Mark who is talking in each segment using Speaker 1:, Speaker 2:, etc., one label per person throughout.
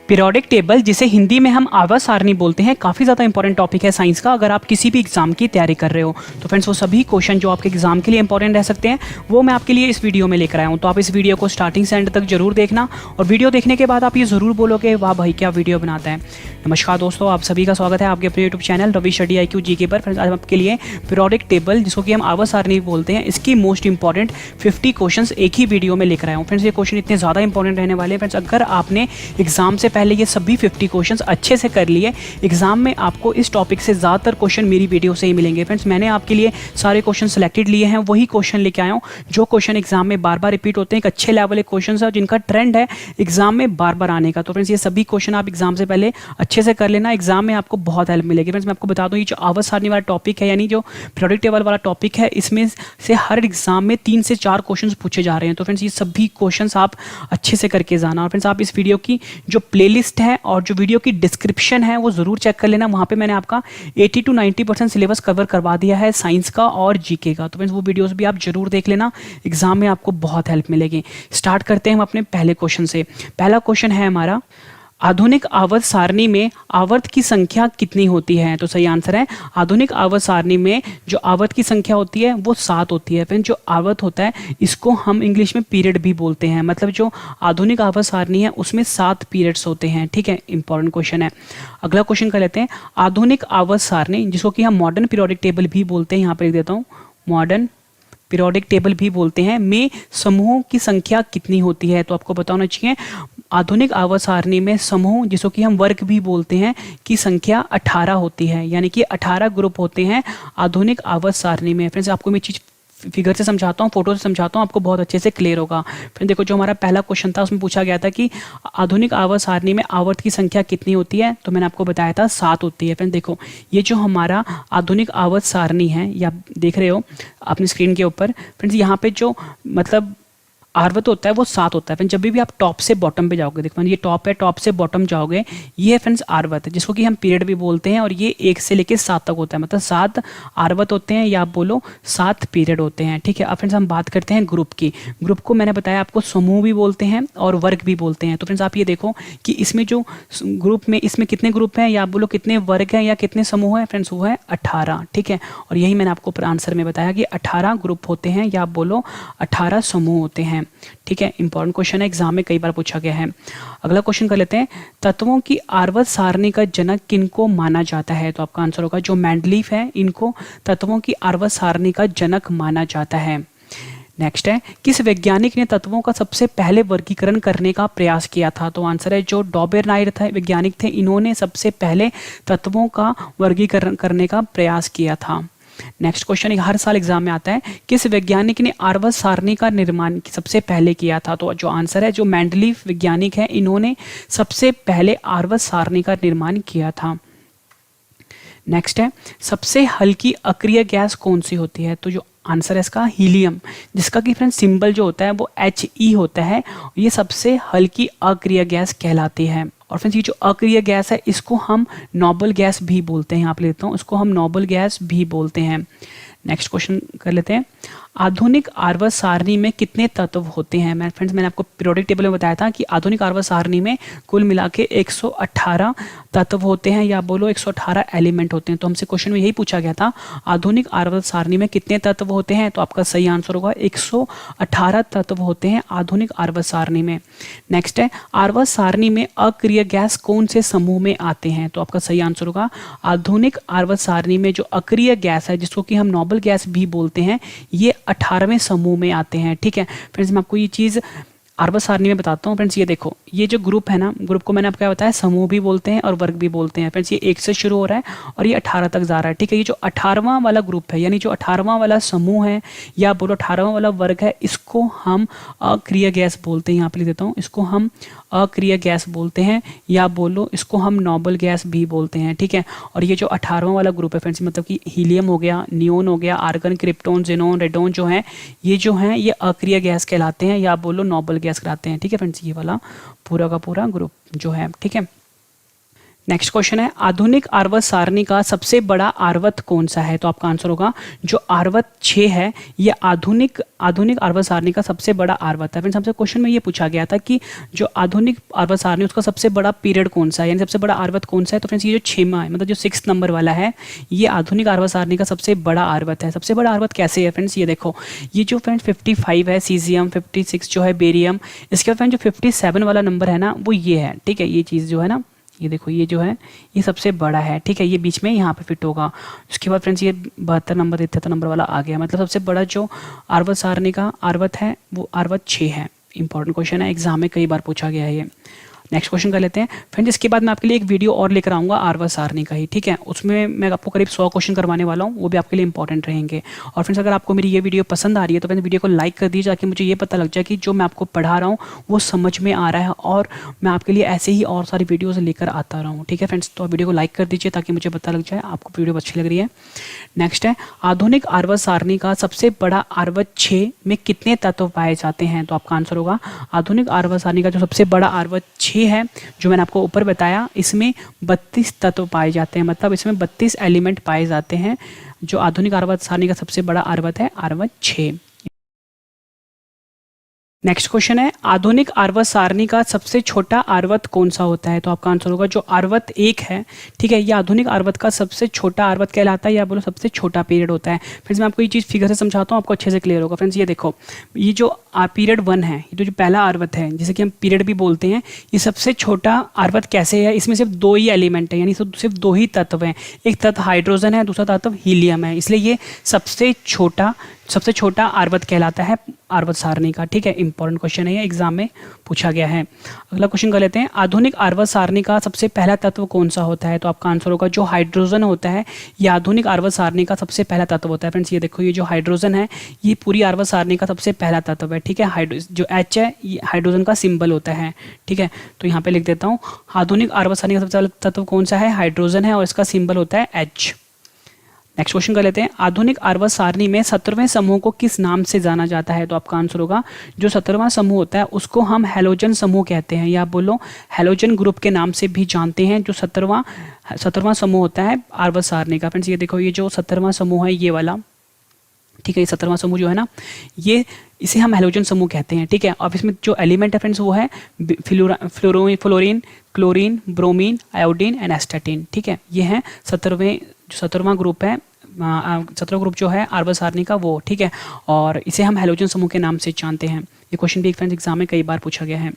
Speaker 1: Periodic table, जिसे हिंदी में हम आवर्त सारणी बोलते हैं, काफ़ी ज़्यादा इंपॉर्टेंट टॉपिक है साइंस का। अगर आप किसी भी एग्जाम की तैयारी कर रहे हो तो फ्रेंड्स वो सभी क्वेश्चन जो आपके एग्जाम के लिए इंपॉर्टेंट रह सकते हैं वो मैं आपके लिए इस वीडियो में लेकर आया हूँ। तो आप इस वीडियो को स्टार्टिंग से एंड तक जरूर देखना और वीडियो देखने के बाद आप ये ज़रूर बोलोगे वाह भाई क्या वीडियो बनाता है। नमस्कार दोस्तों, आप सभी का स्वागत है आपके अपने YouTube channel Ravi study IQ GK पर। फ्रेंड्स आज आपके लिए पीरियोडिक टेबल, जिसको कि हम आवर्त सारणी बोलते हैं, इसकी मोस्ट इंपॉर्टेंट 50 क्वेश्चंस एक ही वीडियो में लेकर आया हूँ। फ्रेंड्स ये क्वेश्चन इतने ज़्यादा इंपॉर्टेंट रहने वाले हैं। फ्रेंड्स अगर आपने एग्जाम से पहले ये सभी 50 क्वेश्चंस अच्छे से कर लिए, एग्जाम में आपको इस टॉपिक से ज़्यादातर क्वेश्चन मेरी वीडियो से ही मिलेंगे। फ्रेंड्स मैंने आपके लिए सारे क्वेश्चन सेलेक्टेड लिए हैं, वही क्वेश्चन लेके आया हूँ जो क्वेश्चन एग्जाम में बार बार रिपीट होते हैं। एक अच्छे लेवल के क्वेश्चन है जिनका ट्रेंड है एग्जाम में बार बार आने का। तो फ्रेंड्स ये सभी क्वेश्चन आप एग्जाम से पहले अच्छे से कर लेना, एग्जाम में आपको बहुत हेल्प मिलेगी। फ्रेंड्स मैं आपको बता दूं, ये जो आवर्त सारणी वाला टॉपिक है, यानी जो पीरियोडिक टेबल वाला टॉपिक है, इसमें से हर एग्जाम में 3 से 4 क्वेश्चंस पूछे जा रहे हैं। तो फ्रेंड्स ये सभी क्वेश्चंस आप अच्छे से करके जाना। और फ्रेंड्स आप इस वीडियो की जो प्लेलिस्ट है और जो वीडियो की डिस्क्रिप्शन है वो जरूर चेक कर लेना। वहाँ पे मैंने आपका 80 to 90% सिलेबस कवर करवा दिया है साइंस का और जीके का। तो फ्रेंड्स वो वीडियोस भी आप जरूर देख लेना, एग्जाम में आपको बहुत हेल्प मिलेगी। स्टार्ट करते हैं हम अपने पहले क्वेश्चन से। पहला क्वेश्चन है हमारा, आधुनिक आवर्त सारणी में आवर्त की संख्या कितनी होती है? तो सही आंसर है आधुनिक आवर्त सारणी में जो आवर्त की संख्या होती है वो 7 होती है। फिर जो आवर्त होता है इसको हम इंग्लिश में पीरियड भी बोलते हैं। मतलब जो आधुनिक आवर्त सारणी है उसमें 7 पीरियड्स होते हैं। ठीक है, इंपॉर्टेंट क्वेश्चन है। अगला क्वेश्चन कर लेते हैं, आधुनिक आवर्त सारणी जिसको कि हम मॉडर्न पीरियोडिक टेबल भी बोलते हैं, यहाँ पर लिख देता हूँ, मॉडर्न पीरियोडिक टेबल भी बोलते हैं, में समूहों की संख्या कितनी होती है? तो आपको पता होना चाहिए आधुनिक आवर्त सारणी में समूह, जिसको कि हम वर्ग भी बोलते हैं, की संख्या 18 होती है। यानी कि 18 ग्रुप होते हैं आधुनिक आवर्त सारणी में। फ्रेंड्स आपको मैं चीज़ फिगर से समझाता हूँ, फोटो से समझाता हूँ, आपको बहुत अच्छे से क्लियर होगा। फिर देखो, जो हमारा पहला क्वेश्चन था उसमें पूछा गया था कि आधुनिक आवर्त सारणी में आवर्त की संख्या कितनी होती है, तो मैंने आपको बताया था 7 होती है। फिर देखो, ये जो हमारा आधुनिक आवर्त सारणी है, ये आप देख रहे हो अपनी स्क्रीन के ऊपर। फ्रेंड्स यहाँ पे जो मतलब आवर्त होता है वो 7 होता है। फ्रेंड्स जब भी आप टॉप से बॉटम पे जाओगे, देखो ये टॉप है, टॉप से बॉटम जाओगे, ये है फ्रेंड्स आवर्त, जिसको कि हम पीरियड भी बोलते हैं। और ये 1 से लेकर 7 तक होता है, मतलब 7 आवर्त होते हैं या आप बोलो 7 पीरियड होते हैं। ठीक है, अब फ्रेंड्स हम बात करते हैं ग्रुप की। ग्रुप को मैंने बताया आपको समूह भी बोलते हैं और वर्ग भी बोलते हैं। तो फ्रेंड्स आप ये देखो कि इसमें जो ग्रुप में, इसमें कितने ग्रुप हैं या आप बोलो कितने वर्ग हैं या कितने समूह हैं? फ्रेंड्स वो है 18। ठीक है, और यही मैंने आपको आंसर में बताया कि 18 ग्रुप होते हैं या आप बोलो 18 समूह होते हैं। ठीक है, इंपॉर्टेंट क्वेश्चन है, एग्जाम में कई बार पूछा गया है। अगला क्वेश्चन कर लेते हैं, तत्वों की आवर्त सारणी का जनक किनको माना जाता है? तो आपका आंसर होगा जो मेंडलीफ है, इनको तत्वों की आवर्त सारणी का जनक माना जाता है। नेक्स्ट है, किस वैज्ञानिक ने तत्वों का सबसे पहले वर्गीकरण करने का प्रयास किया था? तो आंसर है जो डॉबेरनायर थे, वैज्ञानिक थे, इन्होंने सबसे पहले तत्वों का वर्गीकरण करने का प्रयास किया था। नेक्स्ट क्वेश्चन हर साल एग्जाम में आता है, किस वैज्ञानिक ने आवर्त सारणी का निर्माण सबसे पहले किया था? तो जो आंसर है जो मेंडलीफ वैज्ञानिक है, इन्होंने सबसे पहले आवर्त सारणी का निर्माण किया था। नेक्स्ट है, सबसे हल्की अक्रिय गैस कौन सी होती है? तो जो आंसर है इसका हीलियम, जिसका कि फ्रेंड सिंबल जो होता है वो He होता है। ये सबसे हल्की अक्रिय गैस कहलाती है। और फ्रेंड्स ये जो अक्रिय गैस है इसको हम नोबल गैस भी बोलते हैं। यहाँ पे लेता हूँ, इसको हम नोबल गैस भी बोलते हैं। नेक्स्ट क्वेश्चन कर लेते हैं, आधुनिक आवर्त सारणी में कितने तत्व होते हैं? मैंने आपको पीरियोडिक टेबल में बताया था कि आधुनिक आवर्त सारणी में कुल मिला के 118 तत्व होते हैं या बोलो 118 एलिमेंट होते हैं। तो हमसे क्वेश्चन में यही पूछा गया था, आधुनिक आवर्त सारणी में कितने तत्व होते हैं? तो आपका सही आंसर होगा 118 तत्व होते हैं आधुनिक आवर्त सारणी में। नेक्स्ट है, आवर्त सारणी में अक्रिय गैस कौन से समूह में आते हैं? तो आपका सही आंसर होगा आधुनिक आवर्त सारणी में जो अक्रिय गैस है, जिसको कि हम नोबल गैस भी बोलते हैं, ये 18वें समूह में आते हैं। ठीक है फ्रेंड्स, मैं आपको ये चीज़ आवर्त सारणी में बताता हूँ। फ्रेंड्स ये देखो, ये जो ग्रुप है ना, ग्रुप को मैंने आपको क्या बताया, समूह भी बोलते हैं और वर्ग भी बोलते हैं। फ्रेंड्स ये 1 से शुरू हो रहा है और ये 18 तक जा रहा है। ठीक है, ये जो 18वां वाला ग्रुप है, यानी जो 18वां वाला समूह है या बोलो 18वां वाला वर्ग है, इसको हम अक्रिय गैस बोलते हैं। यहाँ पे लिख देता हूँ, इसको हम अक्रिय गैस बोलते हैं या बोलो इसको हम नोबल गैस भी बोलते हैं। ठीक है, और ये जो 18वां वाला ग्रुप है फ्रेंड्स, मतलब कि हीलियम हो गया, नियोन हो गया, आर्गन, क्रिप्टोन, जेनोन, रेडोन जो है, ये जो हैं ये अक्रिय गैस कहलाते हैं या बोलो नोबल गैस कहलाते हैं। ठीक है फ्रेंड्स, ये वाला पूरा का पूरा ग्रुप जो है। ठीक है, नेक्स्ट क्वेश्चन है आधुनिक आवर्त सारणी का सबसे बड़ा आवर्त कौन सा है? तो आपका आंसर होगा जो आवर्त 6 है ये आधुनिक आवर्त सारणी का सबसे बड़ा आवर्त है। फ्रेंड्स हमसे क्वेश्चन में ये पूछा गया था कि जो आधुनिक आवर्त सारणी उसका सबसे बड़ा पीरियड कौन सा है, यानी सबसे बड़ा आवर्त कौन सा है। तो फ्रेंड्स ये जो 6वां है मतलब जो 6 नंबर वाला है ये आधुनिक आवर्त सारणी का सबसे बड़ा आवर्त है। सबसे बड़ा आवर्त कैसे है फ्रेंड्स, ये देखो ये जो फ्रेंड्स 55 है सीजियम, 56 जो है बेरियम, इसके बाद फ्रेंड्स जो 57 वाला नंबर है ना वो ये है, ठीक है। ये चीज़ जो है ना ये देखो ये जो है ये सबसे बड़ा है, ठीक है। ये बीच में यहाँ पे फिट होगा। उसके बाद फ्रेंड्स ये 72 नंबर 73 नंबर वाला आ गया, मतलब सबसे बड़ा जो आवर्त सारणी का आवर्त है वो आवर्त 6 है। इंपॉर्टेंट क्वेश्चन है, एग्जाम में कई बार पूछा गया है ये। नेक्स्ट क्वेश्चन कर लेते हैं फ्रेंड्स। इसके बाद मैं आपके लिए एक वीडियो और लेकर आऊँगा आवर्त सारणी का ही, ठीक है। उसमें मैं आपको करीब 100 क्वेश्चन करवाने वाला हूँ, वो भी आपके लिए इंपॉर्टेंट रहेंगे। और फ्रेंड्स अगर आपको मेरी ये वीडियो पसंद आ रही है तो फ्रेंड्स वीडियो को लाइक कर दीजिए ताकि मुझे ये पता लग जाए कि जो मैं आपको पढ़ा रहा हूँ वो समझ में आ रहा है और मैं आपके लिए ऐसे ही और सारी वीडियोज़ लेकर आता रहा हूँ, ठीक है फ्रेंड्स। तो आप वीडियो को लाइक कर दीजिए ताकि मुझे पता लग जाए आपको वीडियो अच्छी लग रही है। नेक्स्ट है आधुनिक आवर्त सारणी का सबसे बड़ा आवर्त 6 में कितने तत्व पाए जाते हैं? तो आपका आंसर होगा आधुनिक आवर्त सारणी का जो सबसे बड़ा आवर्त 6 है जो मैंने आपको ऊपर बताया इसमें 32 तत्व पाए जाते हैं, मतलब इसमें 32 एलिमेंट पाए जाते हैं। जो आधुनिक आवर्त सारणी का सबसे बड़ा आवर्त है आवर्त 6। नेक्स्ट क्वेश्चन है आधुनिक आवर्त सारणी का सबसे छोटा आवर्त कौन सा होता है? तो आपका आंसर होगा जो आवर्त 1 है, ठीक है। ये आधुनिक आवर्त का सबसे छोटा आवर्त कहलाता है या बोलो सबसे छोटा पीरियड होता है। फ्रेंड्स मैं आपको ये चीज़ फिगर से समझाता हूँ, आपको अच्छे से क्लियर होगा। फ्रेंड्स ये देखो ये जो पीरियड 1 है, ये जो पहला आवर्त है जिसे कि हम पीरियड भी बोलते हैं, ये सबसे छोटा आवर्त कैसे है? इसमें सिर्फ 2 ही एलिमेंट है, यानी सिर्फ 2 ही तत्व हैं। एक तत्व हाइड्रोजन है, दूसरा तत्व हीलियम है, इसलिए ये सबसे छोटा आवर्त कहलाता है आवर्त सारणी का, ठीक है। इंपॉर्टेंट क्वेश्चन है ये, एग्जाम में पूछा गया है। अगला क्वेश्चन कर लेते हैं आधुनिक आवर्त सारणी का सबसे पहला तत्व कौन सा होता है? तो आपका आंसर होगा जो हाइड्रोजन होता है ये आधुनिक आवर्त सारणी का सबसे पहला तत्व होता है। फ्रेंड्स ये देखो ये जो हाइड्रोजन है ये पूरी आवर्त सारणी का सबसे पहला तत्व है, ठीक है। जो H है ये हाइड्रोजन का सिंबल होता है, ठीक है। तो यहाँ पे लिख देता हूँ आधुनिक आवर्त सारणी का सबसे पहला तत्व कौन सा है? हाइड्रोजन है और इसका सिंबल होता है H। नेक्स्ट क्वेश्चन कर लेते हैं आधुनिक आवर्त सारणी में 17वें समूह को किस नाम से जाना जाता है? तो आपका आंसर होगा जो 17वां समूह होता है उसको हम हैलोजन समूह कहते हैं या बोलो हैलोजन ग्रुप के नाम से भी जानते हैं। जो 17वां समूह होता है आवर्त सारणी का। फ्रेंड्स ये देखो ये जो 17वां समूह है ये वाला, ठीक है। ये 17वां समूह जो है ना ये इसे हम हैलोजन समूह कहते हैं, ठीक है। अब इसमें जो एलिमेंट है फ्रेंड्स वो है fluorine, chlorine, bromine, iodine and एस्टेटिन, ठीक है। ये है 17वां ग्रुप है 17वां ग्रुप जो है आवर्त सारणी का वो, ठीक है। और इसे हम हैलोजन समूह के नाम से जानते हैं। ये क्वेश्चन भी फ्रेंड्स एग्जाम में कई बार पूछा गया है।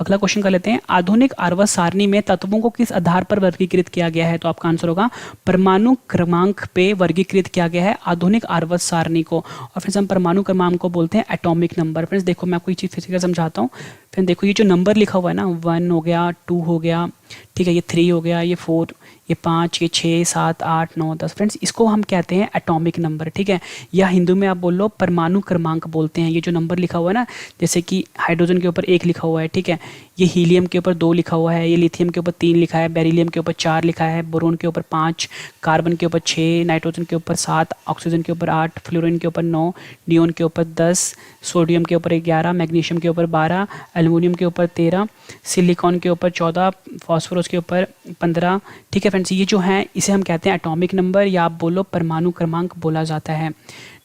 Speaker 1: अगला क्वेश्चन कर लेते हैं आधुनिक आवर्त सारणी में तत्वों को किस आधार पर वर्गीकृत किया गया है? तो आपका आंसर होगा परमाणु क्रमांक पे वर्गीकृत किया गया है आधुनिक आवर्त सारणी को। और फिर हम परमाणु क्रमांक को बोलते हैं एटॉमिक नंबर। फ्रेंड्स देखो मैं आपको ये चीज़ फिर समझाता हूँ। फिर देखो ये जो नंबर लिखा हुआ है ना 1 हो गया, 2 हो गया, ठीक है, ये 3 हो गया, ये 4, ये 5, ये 6, 7, 8, 9, 10। फ्रेंड्स इसको हम कहते हैं एटॉमिक नंबर, ठीक है। या हिंदू में आप बोल लो परमाणु क्रमांक बोलते हैं। ये जो नंबर लिखा हुआ है ना जैसे कि हाइड्रोजन के ऊपर 1 लिखा हुआ है, ठीक है। ये हीलियम के ऊपर 2 लिखा हुआ है, ये लिथियम के ऊपर 3 लिखा है, बेरिलियम के ऊपर 4 लिखा है, बोरोन के ऊपर 5, कार्बन के ऊपर 6, नाइट्रोजन के ऊपर 7, ऑक्सीजन के ऊपर 8, फ्लोरीन के ऊपर 9, नियोन के ऊपर 10, सोडियम के ऊपर 11, मैग्नीशियम के ऊपर 12, एल्युमिनियम के ऊपर 13, सिलिकॉन के ऊपर 14, फॉस्फोरस के ऊपर 15, ठीक है फ्रेंड्स। ये जो है इसे हम कहते हैं एटॉमिक नंबर या आप बोलो परमाणु क्रमांक बोला जाता है।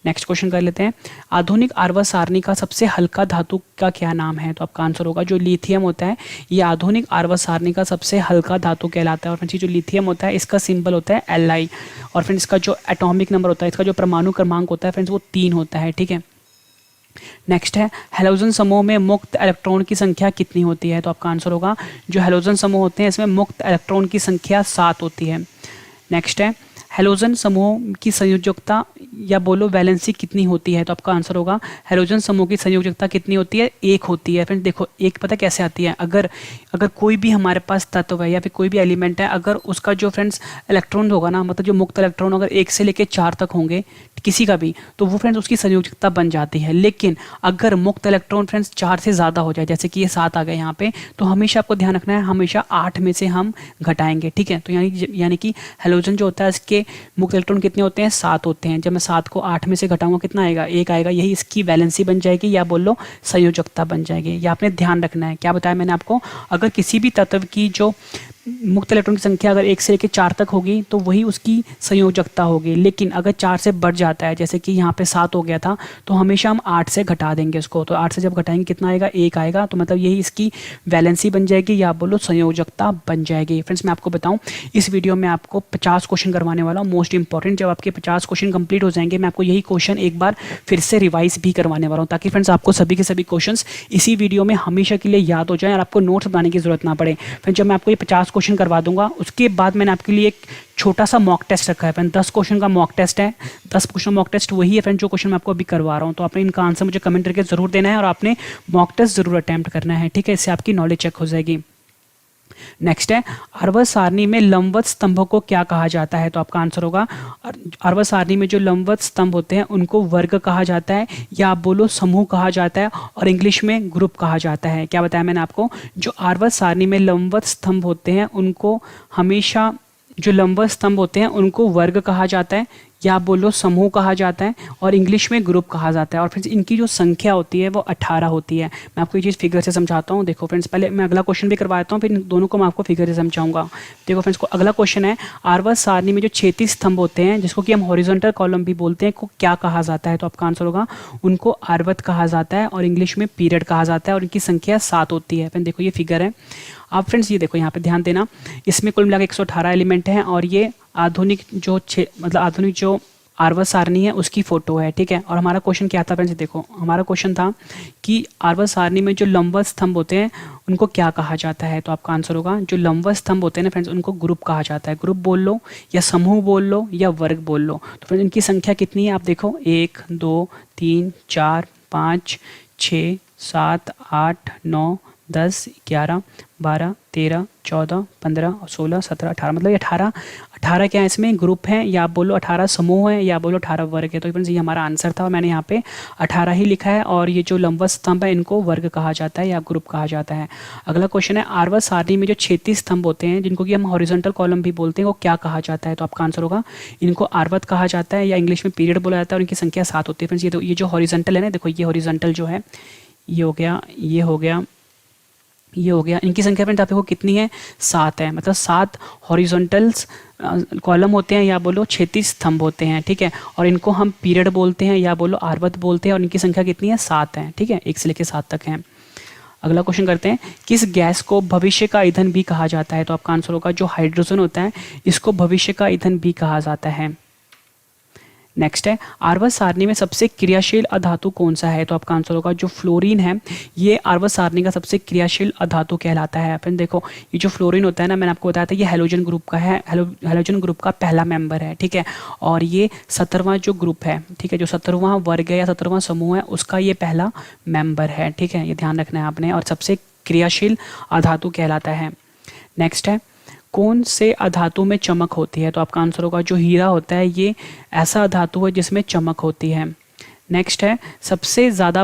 Speaker 1: नेक्स्ट क्वेश्चन कर लेते हैं आधुनिक आवर्त सारणी का सबसे हल्का धातु का क्या नाम है? तो आपका आंसर होगा जो लिथियम होता है ये आधुनिक आवर्त सारणी का सबसे हल्का धातु कहलाता है। और फ्रेंड्स जो लिथियम होता है इसका सिंबल होता है Li। और फ्रेंड्स इसका जो एटॉमिक नंबर होता है इसका जो परमाणु क्रमांक होता है फ्रेंड्स वो 3 होता है, ठीक है। नेक्स्ट है हैलोजन समूह में मुक्त इलेक्ट्रॉन की संख्या कितनी होती है? तो आपका आंसर होगा जो हैलोजन समूह होते हैं इसमें मुक्त इलेक्ट्रॉन की संख्या 7 होती है। नेक्स्ट है हैलोजन समूह की संयोजकता या बोलो वैलेंसी कितनी होती है? तो आपका आंसर होगा हैलोजन समूह की संयोजकता कितनी होती है? 1 होती है। फ्रेंड्स देखो 1 पता कैसे आती है, अगर कोई भी हमारे पास तत्व है या फिर कोई भी एलिमेंट है अगर उसका जो फ्रेंड्स इलेक्ट्रॉन होगा ना मतलब जो मुक्त इलेक्ट्रॉन अगर 1 से लेकर 4 तक होंगे किसी का भी तो वो फ्रेंड्स उसकी संयोजकता बन जाती है। लेकिन अगर मुक्त इलेक्ट्रॉन फ्रेंड्स 4 से ज़्यादा हो जाए जैसे कि ये 7 आ गए यहाँ पे तो हमेशा आपको ध्यान रखना है हमेशा 8 में से हम घटाएंगे, ठीक है। तो यानी कि हैलोजन जो होता है इसके मुक्त इलेक्ट्रॉन कितने होते हैं? 7 होते हैं। जब मैं 7 को 8 में से घटाऊंगा कितना आएगा? 1 आएगा। यही इसकी वैलेंसी बन जाएगी या बोल लो संयोजकता बन जाएगी। ये आपने ध्यान रखना है। क्या बताया मैंने आपको, अगर किसी भी तत्व की जो मुक्त इलेक्ट्रॉन की संख्या अगर 1 से लेकर 4 तक होगी तो वही उसकी संयोजकता होगी, लेकिन अगर 4 से बढ़ जाता है, जैसे कि यहाँ पे 7 हो गया था, तो हमेशा हम 8 से घटा देंगे उसको। तो 8 से जब घटाएंगे कितना आएगा, 1 आएगा। तो मतलब यही इसकी वैलेंसी बन जाएगी या बोलो संयोजकता बन जाएगी। फ्रेंड्स मैं आपको बताऊँ, इस वीडियो में आपको 50 क्वेश्चन करवाने वाला हूँ, मोस्ट इंपॉर्टेंट। जब आपके 50 क्वेश्चन कंप्लीट हो जाएंगे, मैं आपको यही क्वेश्चन एक बार फिर से रिवाइज भी करवाने वाला हूँ, ताकि फ्रेंड्स आपको सभी के सभी क्वेश्चन इसी वीडियो में हमेशा के लिए याद हो जाए और आपको नोट्स बनाने की जरूरत ना पड़े। फिर जब मैं आपको ये 50 क्वेश्चन करवा दूंगा, उसके बाद मैंने आपके लिए एक छोटा सा मॉक टेस्ट रखा है। फ्रेंड 10 क्वेश्चन का मॉक टेस्ट है। 10 क्वेश्चन मॉक टेस्ट वही है फ्रेंड जो क्वेश्चन मैं आपको अभी करवा रहा हूँ। तो आपने इनका आंसर मुझे कमेंट करके जरूर देना है और आपने मॉक टेस्ट जरूर अटैम्प्ट करना है, ठीक है। इससे आपकी नॉलेज चेक हो जाएगी। नेक्स्ट है, आवर्त सारणी में लंबवत स्तंभों को क्या कहा जाता है? तो आपका आंसर होगा, आवर्त सारणी में जो लंबवत स्तंभ होते हैं उनको वर्ग कहा जाता है, या आप बोलो समूह कहा जाता है, और इंग्लिश में ग्रुप कहा जाता है। क्या बताया मैंने आपको? जो आवर्त सारणी में लंबवत स्तंभ होते हैं उनको हमेशा, जो लंबवत स्तंभ होते हैं उनको वर्ग कहा जाता है, या आप बोलो समूह कहा जाता है, और इंग्लिश में ग्रुप कहा जाता है। और फ्रेंड्स इनकी जो संख्या होती है वो 18 होती है। मैं आपको ये चीज़ फिगर से समझाता हूँ। देखो फ्रेंड्स, पहले मैं अगला क्वेश्चन भी करवाता हूँ, फिर इन दोनों को मैं आपको फिगर से समझाऊंगा। देखो फ्रेंड्स, को अगला क्वेश्चन है, आवर्त सारणी में जो क्षैतिज स्तंभ होते हैं, जिसको कि हम हॉरिजॉन्टल कॉलम भी बोलते हैं, को क्या कहा जाता है? तो आपका आंसर होगा, उनको आवर्त कहा जाता है, और इंग्लिश में पीरियड कहा जाता है, और इनकी संख्या 7 होती है। फ्रेंड देखो ये फिगर है। आप फ्रेंड्स ये देखो यहाँ पे ध्यान देना, इसमें कुल मिलाकर 118 एलिमेंट हैं, और ये आधुनिक जो मतलब आधुनिक जो आवर्त सारणी है उसकी फोटो है, ठीक है। और हमारा क्वेश्चन क्या था फ्रेंड्स? देखो हमारा क्वेश्चन था कि आवर्त सारणी में जो लंबवत स्तंभ होते हैं उनको क्या कहा जाता है? तो आपका आंसर होगा, जो लंबवत स्तंभ होते हैं ना फ्रेंड्स, उनको ग्रुप कहा जाता है। ग्रुप बोल लो, या समूह बोल लो, या वर्ग बोल लो। तो फ्रेंड्स इनकी संख्या कितनी है? आप देखो 1 2 3 4 5 6 7 8 9 10 11 12 13 14 15 16 17 18, मतलब ये 18 क्या है इसमें? ग्रुप हैं, या आप बोलो 18 समूह हैं, या बोलो 18 वर्ग है। तो फ्रेंड्स ये हमारा आंसर था, और मैंने यहाँ पे 18 ही लिखा है। और ये जो लंबवत स्तंभ है इनको वर्ग कहा जाता है या ग्रुप कहा जाता है। अगला क्वेश्चन है, आवर्त सारणी में जो क्षैतिज स्तंभ होते हैं, जिनको कि हम हॉरिजॉन्टल कॉलम भी बोलते हैं, वो क्या कहा जाता है? तो आपका आंसर होगा, इनको आवर्त कहा जाता है, या इंग्लिश में पीरियड बोला जाता है, और इनकी संख्या 7 होती है। फ्रेंड्स ये जो हॉरिजॉन्टल है ना, देखो ये हॉरिजॉन्टल जो है, ये हो गया, ये हो गया, ये हो गया। इनकी संख्या फ्रेंड आप देखो कितनी है? 7 है। मतलब 7 हॉरिजॉन्टल्स कॉलम होते हैं, या बोलो क्षैतिज स्तंभ होते हैं, ठीक है। और इनको हम पीरियड बोलते हैं, या बोलो आवर्त बोलते हैं, और इनकी संख्या कितनी है? 7 है, ठीक है। 1 से लेकर 7 तक है। अगला क्वेश्चन करते हैं, किस गैस को भविष्य का ईंधन भी कहा जाता है? तो आपका आंसर होगा, जो हाइड्रोजन होता है इसको भविष्य का ईंधन भी कहा जाता है। नेक्स्ट है, आवर्त सारणी में सबसे क्रियाशील अधातु कौन सा है? तो आपका आंसर होगा, जो फ्लोरीन है, ये आवर्त सारणी का सबसे क्रियाशील अधातु कहलाता है। फिर देखो ये जो फ्लोरीन होता है ना, मैंने आपको बताया था, ये हैलोजन ग्रुप का है, हैलोजन ग्रुप का पहला मेंबर है, ठीक है। और ये 17वां जो ग्रुप है, ठीक है, जो 17वां वर्ग है या 17वां समूह है, उसका ये पहला मेंबर है, ठीक है। ये ध्यान रखना है आपने, और सबसे क्रियाशील अधातु कहलाता है। नेक्स्ट है, कौन से अधातु में चमक होती है? तो आपका आंसर होगा, जो हीरा होता है ये ऐसा अधातु है जिसमें चमक होती है। नेक्स्ट है, सबसे ज़्यादा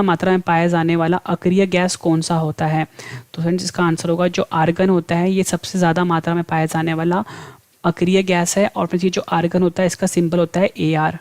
Speaker 1: मात्रा में पाया जाने वाला अक्रिय गैस कौन सा होता है? तो फ्रेंड्स इसका आंसर होगा, जो आर्गन होता है ये सबसे ज़्यादा मात्रा में पाया जाने वाला अक्रिय गैस है। और फिर ये जो आर्गन होता है इसका सिंबल होता है AR।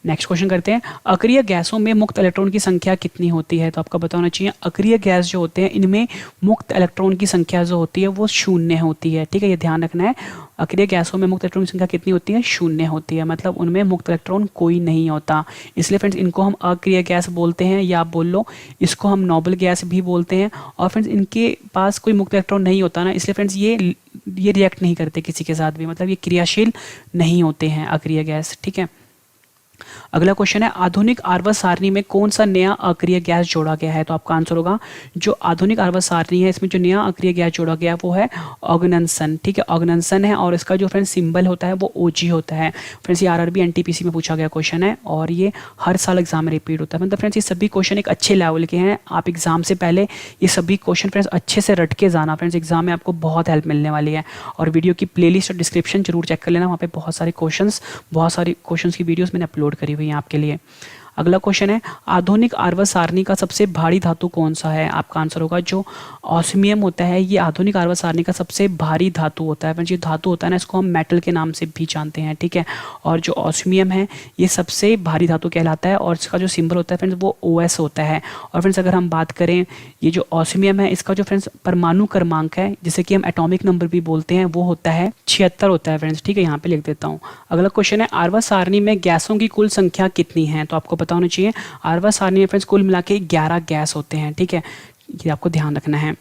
Speaker 1: नेक्स्ट क्वेश्चन करते हैं, अक्रिय गैसों में मुक्त इलेक्ट्रॉन की संख्या कितनी होती है? तो आपका बताना चाहिए, अक्रिय गैस जो होते हैं इनमें मुक्त इलेक्ट्रॉन की संख्या जो होती है वो 0 होती है, ठीक है। ये ध्यान रखना है, अक्रिय गैसों में मुक्त इलेक्ट्रॉन की संख्या कितनी होती है? 0 होती है, मतलब उनमें मुक्त इलेक्ट्रॉन कोई नहीं होता। इसलिए फ्रेंड्स इनको हम अक्रिय गैस बोलते हैं, या आप बोल लो इसको हम नोबल गैस भी बोलते हैं। और फ्रेंड्स इनके पास कोई मुक्त इलेक्ट्रॉन नहीं होता ना, इसलिए फ्रेंड्स ये रिएक्ट नहीं करते किसी के साथ भी, मतलब ये क्रियाशील नहीं होते हैं अक्रिय गैस, ठीक है। अगला क्वेश्चन है, आधुनिक आवर्त सारणी में कौन सा नया अक्रिय गैस जोड़ा गया है? तो आपका आंसर होगा, जो आधुनिक आवर्त सारणी है इसमें जो नया अक्रिय गैस जोड़ा गया है वो है ऑगनन्सन, ठीक है। ऑगनन्सन है, और इसका जो फ्रेंड्स सिंबल होता है वो OG होता है। फ्रेंड्स ये RRB NTPC में पूछा गया क्वेश्चन है, और ये हर साल एग्जाम में रिपीट होता है। मतलब फ्रेंड्स ये सभी क्वेश्चन एक अच्छे लेवल के हैं। आप एग्जाम से पहले ये सभी क्वेश्चन फ्रेंड्स अच्छे से रट के जाना, फ्रेंड्स एग्जाम में आपको बहुत हेल्प मिलने वाली है। और वीडियो की प्लेलिस्ट और डिस्क्रिप्शन जरूर चेक कर लेना, वहाँ पे बहुत सारे क्वेश्चन की वीडियोस मैंने अपलोड करी हुई हैं आपके लिए। अगला क्वेश्चन है आधुनिक आवर्त सारणी का सबसे भारी धातु कौन सा है? आपका आंसर होगा जो ऑस्मियम होता है, ये आधुनिक आवर्त सारणी का सबसे भारी धातु होता है। फ्रेंड्स ये धातु होता है ना, इसको हम मेटल के नाम से भी जानते हैं, ठीक है। और जो ऑस्मियम है ये सबसे भारी धातु कहलाता है और इसका जो सिंबल होता है फ्रेंड्स वो OS होता है। और फ्रेंड्स अगर हम बात करें ये जो ऑस्मियम है इसका जो फ्रेंड्स परमाणु क्रमांक है जिसे कि हम एटॉमिक नंबर भी बोलते हैं वो होता है 76 होता है फ्रेंड्स, ठीक है। यहाँ पे लिख देता हूँ। अगला क्वेश्चन है आवर्त सारणी में गैसों की कुल संख्या कितनी है? तो आपको पता होना चाहिए आवर्त सारणी में फ्रेंड्स कुल मिला के 11 गैस होते हैं, ठीक है। ये आपको ध्यान रखना है।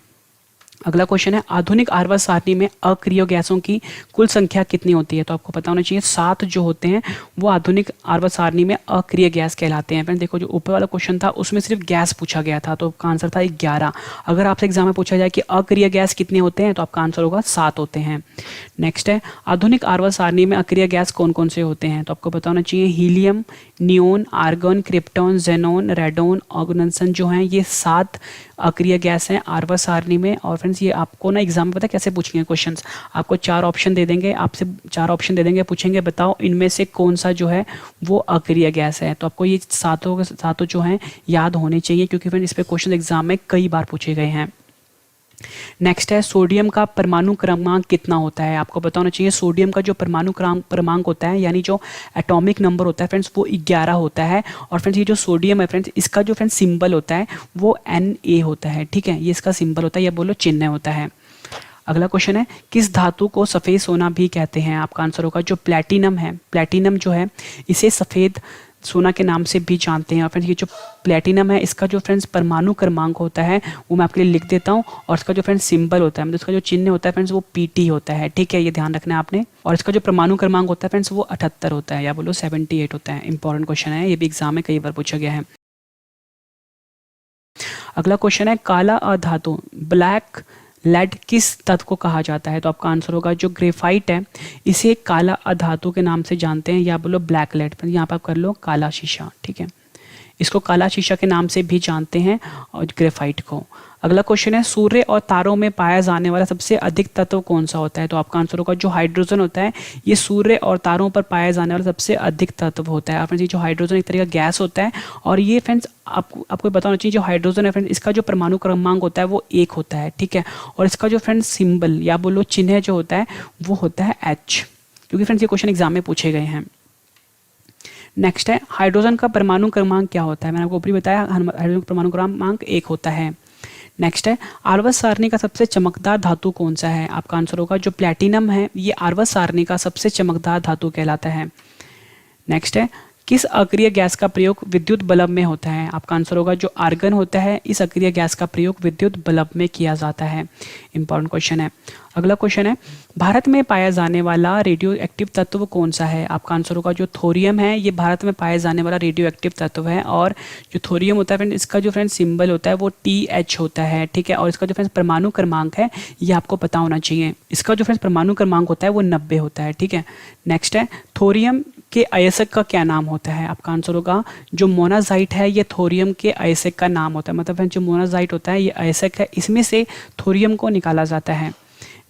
Speaker 1: अगला क्वेश्चन है आधुनिक आवर्त सारणी में अक्रिय गैसों की कुल संख्या कितनी होती है? तो आपको पता होना चाहिए 7 जो होते हैं वो आधुनिक आवर्त सारणी में अक्रिय गैस कहलाते हैं। फ्रेंड्स देखो जो ऊपर वाला क्वेश्चन था उसमें सिर्फ गैस पूछा गया था तो आपका आंसर था 11। अगर आपसे एग्जाम में पूछा जाए कि अक्रिय गैस कितने होते हैं तो आपका आंसर होगा 7 होते हैं। नेक्स्ट है आधुनिक आवर्त सारणी में अक्रिय गैस कौन कौन से होते हैं? तो आपको पता होना चाहिए helium, neon, argon, krypton, xenon, radon, oganesson जो हैं ये 7 अक्रिय गैस हैं आवर्त सारणी में। और फ्रेंड्स ये आपको ना एग्जाम में पता है कैसे पूछेंगे क्वेश्चंस, आपको 4 ऑप्शन दे देंगे, आपसे 4 ऑप्शन दे देंगे, पूछेंगे बताओ इनमें से कौन सा जो है वो अक्रिय गैस है। तो आपको ये सातों जो हैं याद होने चाहिए क्योंकि फ्रेंड्स इस पे क्वेश्चन एग्जाम में कई बार पूछे गए हैं। नेक्स्ट है सोडियम का परमाणु क्रमांक कितना होता है? आपको पता होना चाहिए सोडियम का जो परमाणु क्रमांक होता है यानी जो एटॉमिक नंबर होता है फ्रेंड्स वो 11 होता है। और फ्रेंड्स ये जो सोडियम है फ्रेंड्स इसका जो फ्रेंड्स सिंबल होता है वो Na होता है, ठीक है। ये इसका सिंबल होता है या बोलो चिन्ह होता है। अगला क्वेश्चन है किस धातु को सफ़ेद सोना भी कहते हैं? आपका आंसर होगा जो प्लेटिनम है। प्लेटिनम जो है इसे सफ़ेद सोना के नाम से भी जानते हैं। और फ्रेंड्स ये जो प्लेटिनम है इसका जो फ्रेंड्स परमाणु क्रमांक होता है वो मैं आपके लिए लिख देता हूँ और इसका जो फ्रेंड्स सिंबल होता है मतलब इसका जो चिन्ह होता है फ्रेंड्स वो Pt होता है, ठीक है। ये ध्यान रखना है आपने। और इसका जो परमाणु क्रमांक होता है फ्रेंड्स वो 78 होता है या बोलो 78 होता है। इंपॉर्टेंट क्वेश्चन है, ये भी एग्जाम में कई बार पूछा गया है। अगला क्वेश्चन है काला अधातु ब्लैक लेड किस तत्व को कहा जाता है? तो आपका आंसर होगा जो ग्रेफाइट है इसे काला अधातु के नाम से जानते हैं या बोलो ब्लैक लेड। यहाँ पर आप कर लो काला शीशा, ठीक है। इसको काला शीशा के नाम से भी जानते हैं और ग्रेफाइट को। अगला क्वेश्चन है सूर्य और तारों में पाया जाने वाला सबसे अधिक तत्व कौन सा होता है? तो आपका आंसर होगा जो हाइड्रोजन होता है। ये सूर्य और तारों पर पाया जाने वाला सबसे अधिक तत्व होता है। फ्रेंड्स ये जो हाइड्रोजन एक तरह का गैस होता है और ये फ्रेंड्स आपको पता होना चाहिए जो हाइड्रोजन है फ्रेंड्स इसका जो परमाणु क्रमांक होता है वो 1 होता है, ठीक है। और इसका जो फ्रेंड्स सिंबल या बोलो चिन्ह जो होता है वो होता है H, क्योंकि फ्रेंड्स ये क्वेश्चन एग्जाम में पूछे गए हैं। नेक्स्ट है हाइड्रोजन का परमाणु क्रमांक क्या होता है? मैंने आपको ऊपर बताया हाइड्रोजन का परमाणु क्रमांक 1 होता है। नेक्स्ट है आवर्त सारणी का सबसे चमकदार धातु कौन सा है? आपका आंसर होगा जो प्लैटिनम है ये आवर्त सारणी का सबसे चमकदार धातु कहलाता है। नेक्स्ट है किस अक्रिय गैस का प्रयोग विद्युत बल्ब में होता है? आपका आंसर होगा जो आर्गन होता है इस अक्रिय गैस का प्रयोग विद्युत बल्ब में किया जाता है। इंपॉर्टेंट क्वेश्चन है। अगला क्वेश्चन है भारत में पाया जाने वाला रेडियो एक्टिव तत्व कौन सा है? आपका आंसर होगा जो थोरियम है ये भारत में पाया जाने वाला रेडियो एक्टिव तत्व है। और जो थोरियम होता है फ्रेंड इसका जो फ्रेंड सिंबल होता है वो TH होता है, ठीक है। और इसका जो फ्रेंड परमाणु क्रमांक है ये आपको पता होना चाहिए। इसका जो फ्रेंड परमाणु क्रमांक होता है वो 90 होता है, ठीक है। नेक्स्ट है थोरियम के अयस्क का क्या नाम होता है? आपका आंसर होगा जो मोनाजाइट है ये थोरियम के अयस्क का नाम होता है। मतलब जो मोनाजाइट होता है ये अयस्क है, इसमें से थोरियम को निकाला जाता है।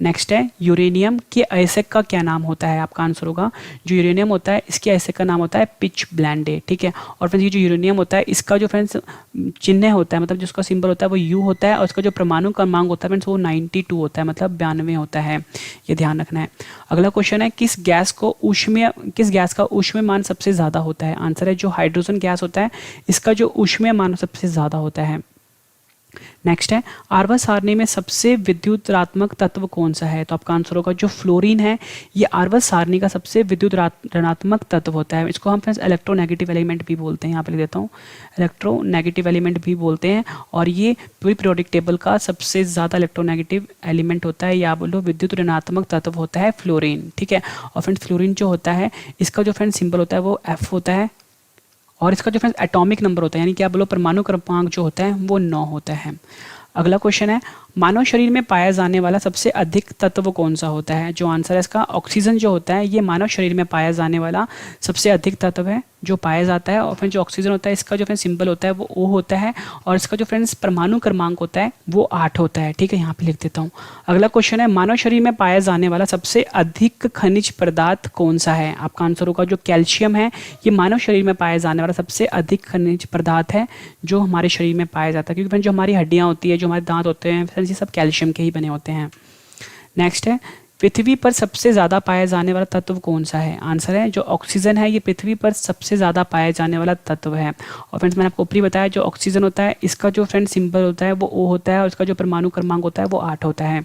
Speaker 1: नेक्स्ट है यूरेनियम के अयस्क का क्या नाम होता है? आपका आंसर होगा जो यूरेनियम होता है इसके अयस्क का नाम होता है पिच ब्लेंडे, ठीक है। और फ्रेंड्स ये जो यूरेनियम होता है इसका जो फ्रेंड्स चिन्ह होता है मतलब जिसका सिंबल होता है वो U होता है और इसका जो परमाणु क्रमांक होता है फ्रेंड्स वो 92 होता है मतलब 92 होता है। ये ध्यान रखना है। अगला क्वेश्चन है किस गैस का ऊष्मीयमान सबसे ज़्यादा होता है? आंसर है जो हाइड्रोजन गैस होता है इसका जो ऊष्मीयमान सबसे ज़्यादा होता है। नेक्स्ट है आवर्त सारणी में सबसे विद्युतात्मक तत्व कौन सा है? तो आपका आंसर होगा जो फ्लोरीन है ये आवर्त सारणी का सबसे विद्युत ऋणात्मक तत्व होता है। इसको हम फ्रेंड्स इलेक्ट्रोनेगेटिव एलिमेंट भी बोलते हैं। यहाँ पे लिख देता हूँ इलेक्ट्रोनेगेटिव एलिमेंट भी बोलते हैं। और ये पूरी पीरियोडिक टेबल का सबसे ज़्यादा इलेक्ट्रोनेगेटिव एलिमेंट होता है या बोलो विद्युत ऋणात्मक तत्व होता है फ्लोरीन, ठीक है। और फ्रेंड्स फ्लोरीन जो होता है इसका जो फ्रेंड्स सिंबल होता है वो F होता है और इसका जो फ्रेंड्स एटॉमिक नंबर होता है यानी कि आप बोलो परमाणु क्रमांक जो होता है वो 9 होता है। अगला क्वेश्चन है, मानव शरीर में पाया जाने वाला सबसे अधिक तत्व कौन सा होता है? जो आंसर है इसका ऑक्सीजन जो होता है, ये मानव शरीर में पाया जाने वाला सबसे अधिक तत्व है जो पाया जाता है। और फिर जो ऑक्सीजन होता है, इसका जो फ्रेंड सिंबल होता है वो O होता है, और इसका जो फ्रेंड्स परमाणु क्रमांक होता है वो 8 होता है। ठीक है, यहाँ पे लिख देता हूँ। अगला क्वेश्चन है, मानव शरीर में पाया जाने वाला सबसे अधिक खनिज पदार्थ कौन सा है? आपका आंसर होगा जो कैल्शियम है, ये मानव शरीर में पाया जाने वाला सबसे अधिक खनिज पदार्थ है जो हमारे शरीर में पाया जाता है, क्योंकि फ्रेंड जो हमारी हड्डियाँ होती है, जो हमारे दांत होते हैं फ्रेंड्स, ये सब कैल्शियम के ही बने होते हैं। नेक्स्ट है, पृथ्वी पर सबसे ज़्यादा पाया जाने वाला तत्व कौन सा है? आंसर है जो ऑक्सीजन है, ये पृथ्वी पर सबसे ज़्यादा पाया जाने वाला तत्व है। और फ्रेंड्स मैंने आपको ऊपरी बताया, जो ऑक्सीजन होता है इसका जो फ्रेंड सिंबल होता है वो O होता है, और इसका जो परमाणु क्रमांक होता है वो 8 होता है।